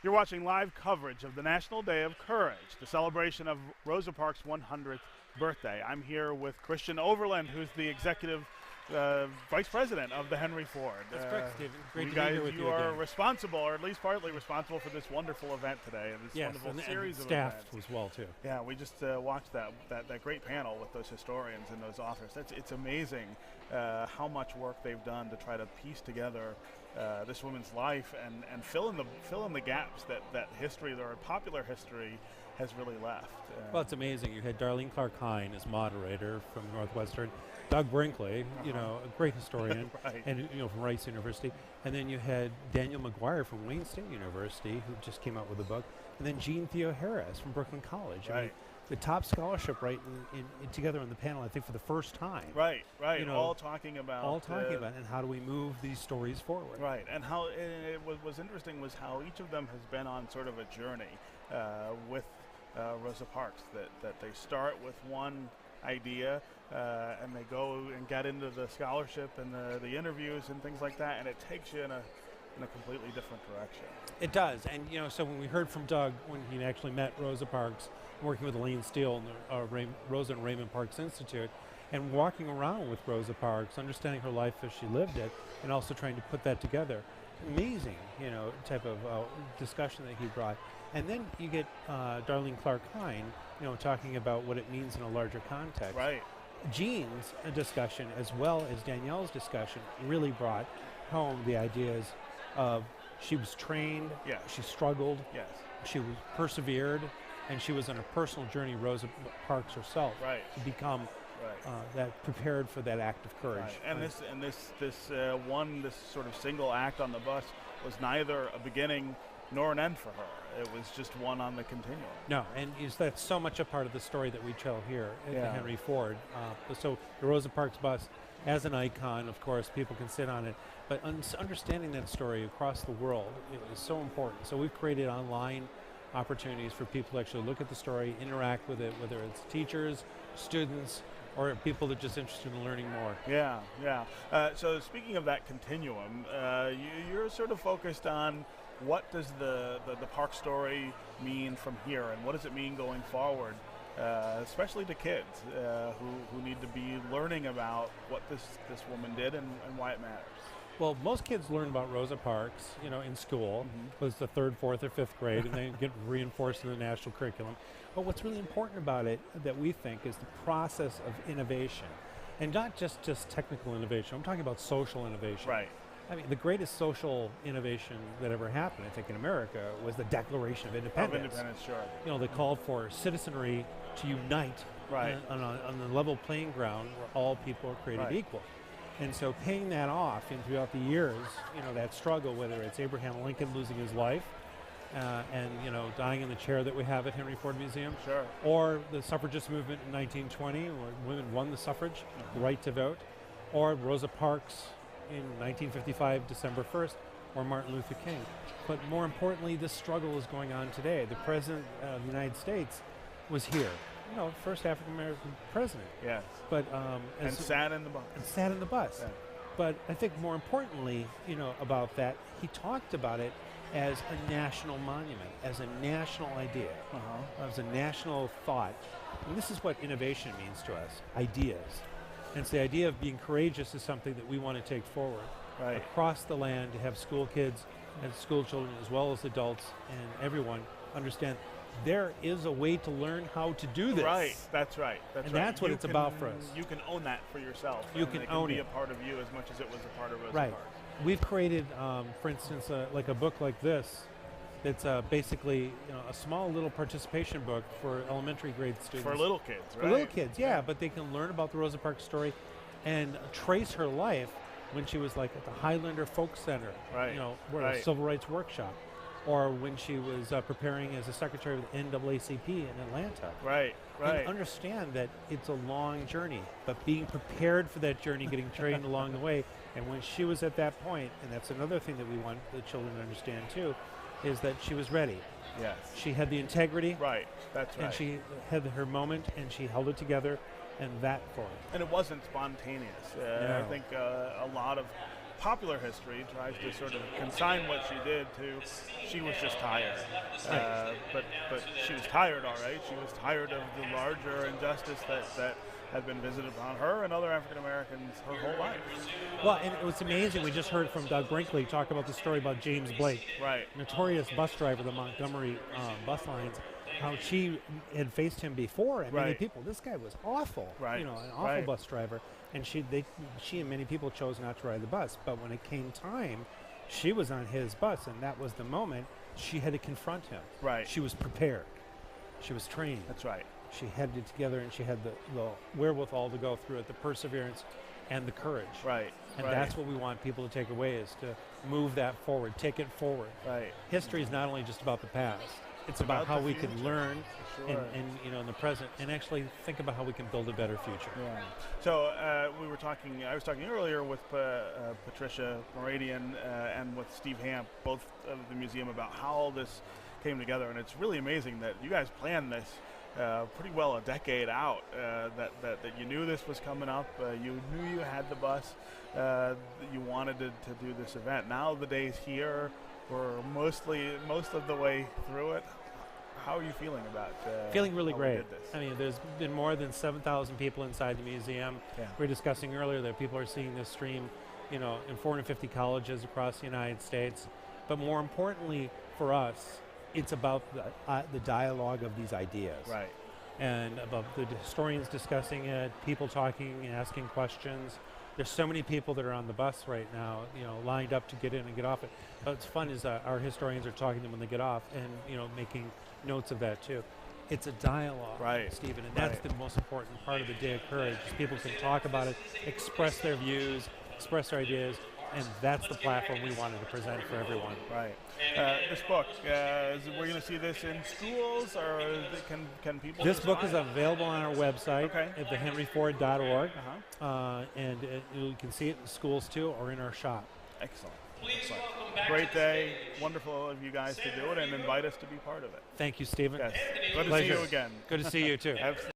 You're watching live coverage of the National Day of Courage, the celebration of Rosa Parks' 100th birthday. I'm here with Christian Overland, who's the executive vice president of the Henry Ford. That's correct, Stephen. Great to be guys, here with you you are again. responsible, or at least partly responsible, for this wonderful event today, and this wonderful series of events. Staffed as well too. Yeah, we just watched that great panel with those historians and those authors. It's amazing how much work they've done to try to piece together this woman's life and fill in the gaps that history, or popular history, has really left. Well, it's amazing. You had Darlene Clark Hine as moderator from Northwestern, Doug Brinkley, you know, a great historian, right. and from Rice University, and then you had Daniel McGuire from Wayne State University, who just came out with a book, and then Jean Theo Harris from Brooklyn College. Right. I mean, the top scholarship in together on the panel, I think, for the first time. Right. You know, all talking about and how do we move these stories forward. Right, and how it was interesting was how each of them has been on sort of a journey with Rosa Parks, that they start with one idea and they go and get into the scholarship and the interviews and things like that, and it takes you in a completely different direction. It does, and so when we heard from Doug, when he actually met Rosa Parks, working with Elaine Steele and the Rosa and Raymond Parks Institute, and walking around with Rosa Parks, understanding her life as she lived it, and also trying to put that together. Amazing, type of discussion that he brought. And then you get Darlene Clark Hine, talking about what it means in a larger context. Right. Jean's discussion, as well as Danielle's discussion, really brought home the ideas of she was trained, yes. She struggled, yes. She was persevered, and she was on a personal journey, Rosa Parks herself, right. to become that prepared for that act of courage. Right. And this sort of single act on the bus was neither a beginning nor an end for her. It was just one on the continuum. No, and that's so much a part of the story that we tell here at the Henry Ford. So the Rosa Parks bus, as an icon, of course, people can sit on it, but understanding that story across the world is so important. So we've created online opportunities for people to actually look at the story, interact with it, whether it's teachers, students, or people that are just interested in learning more. Yeah. So speaking of that continuum, you're sort of focused on what does the park story mean from here, and what does it mean going forward, especially to kids who need to be learning about what this woman did and why it matters. Well, most kids learn about Rosa Parks, in school, was the 3rd, 4th, or 5th grade, and they get reinforced in the national curriculum. But what's really important about it, that we think, is the process of innovation, and not just technical innovation. I'm talking about social innovation. Right. I mean, the greatest social innovation that ever happened, I think, in America was the Declaration of Independence. Sure. They called for citizenry to unite on the level playing ground where all people are created equal. And so paying that off throughout the years, that struggle, whether it's Abraham Lincoln losing his life and, dying in the chair that we have at Henry Ford Museum, sure, or the suffragist movement in 1920, where women won the suffrage, the right to vote, or Rosa Parks in 1955, December 1st, or Martin Luther King. But more importantly, this struggle is going on today. The President of the United States was here. First African-American president. Yes. But and sat in the bus. Yeah. But I think more importantly, about that, he talked about it as a national monument, as a national idea, as a national thought. And this is what innovation means to us, ideas. And it's the idea of being courageous is something that we want to take forward across the land, to have school kids and school children, as well as adults and everyone, understand there is a way to learn how to do this. Right, that's right. That's what it's about for us. You can own that for yourself. You can own it. Be a part of you as much as it was a part of Rosa Parks. We've created, for instance, like a book like this, that's basically a small little participation book for elementary grade students. For little kids, right? For little kids, yeah, but they can learn about the Rosa Parks story and trace her life when she was like at the Highlander Folk Center, a civil rights workshop, or when she was preparing as a secretary of the NAACP in Atlanta. Right. And understand that it's a long journey, but being prepared for that journey, getting trained along the way. And when she was at that point, and that's another thing that we want the children to understand too, is that she was ready. Yes. She had the integrity. Right, that's right. And she had her moment, and she held it together, and that for it. And it wasn't spontaneous. No. I think a lot of popular history tries to sort of consign what she did to she was just tired. But she was tired, all right. She was tired of the larger injustice that had been visited upon her and other African Americans her whole life. Well, and it was amazing. We just heard from Doug Brinkley talk about the story about James Blake, Right. notorious bus driver of the Montgomery bus lines, how she had faced him before, and many Right. people, this guy was awful, Right. an awful Right. bus driver, and she and many people chose not to ride the bus. But when it came time, she was on his bus, and that was the moment she had to confront him. Right. She was prepared. She was trained. That's right. She had it together, and she had the wherewithal to go through it, the perseverance and the courage. Right. And right. that's what we want people to take away, is to move that forward, take it forward. Right. History is not only just about the past. It's about about how the we can future. learn Sure. and in the present, and actually think about how we can build a better future. Yeah. So I was talking earlier with Patricia Moradian and with Steve Hamp, both of the museum, about how all this came together, and it's really amazing that you guys planned this pretty well a decade out. That you knew this was coming up. You knew you had the bus. You wanted to do this event. Now the day's here. We're most of the way through it. How are you feeling about Feeling really how we great. did this? I mean, there's been more than 7,000 people inside the museum. Yeah. We were discussing earlier that people are seeing this stream, in 450 colleges across the United States. But more importantly for us, it's about the dialogue of these ideas. Right. And about the historians discussing it, people talking and asking questions. There's so many people that are on the bus right now, lined up to get in and get off it. But what's fun is our historians are talking to them when they get off, and making notes of that too. It's a dialogue, Right. Stephen, and that's Right. the most important part of the Day of Courage. Is people can talk about it, express their views, express their ideas, and that's the platform we wanted to present for everyone. Right. This book, we're going to see this in schools, or can people? This just book buy is it? available on our website Okay. at thehenryford.org, Uh-huh. and you can see it in schools too, or in our shop. Excellent. Excellent. Great day. Wonderful of you guys to do it and invite us to be part of it. Thank you, Stephen. Yes. Good to see Pleasure. you again. Good to see you too. Absolutely.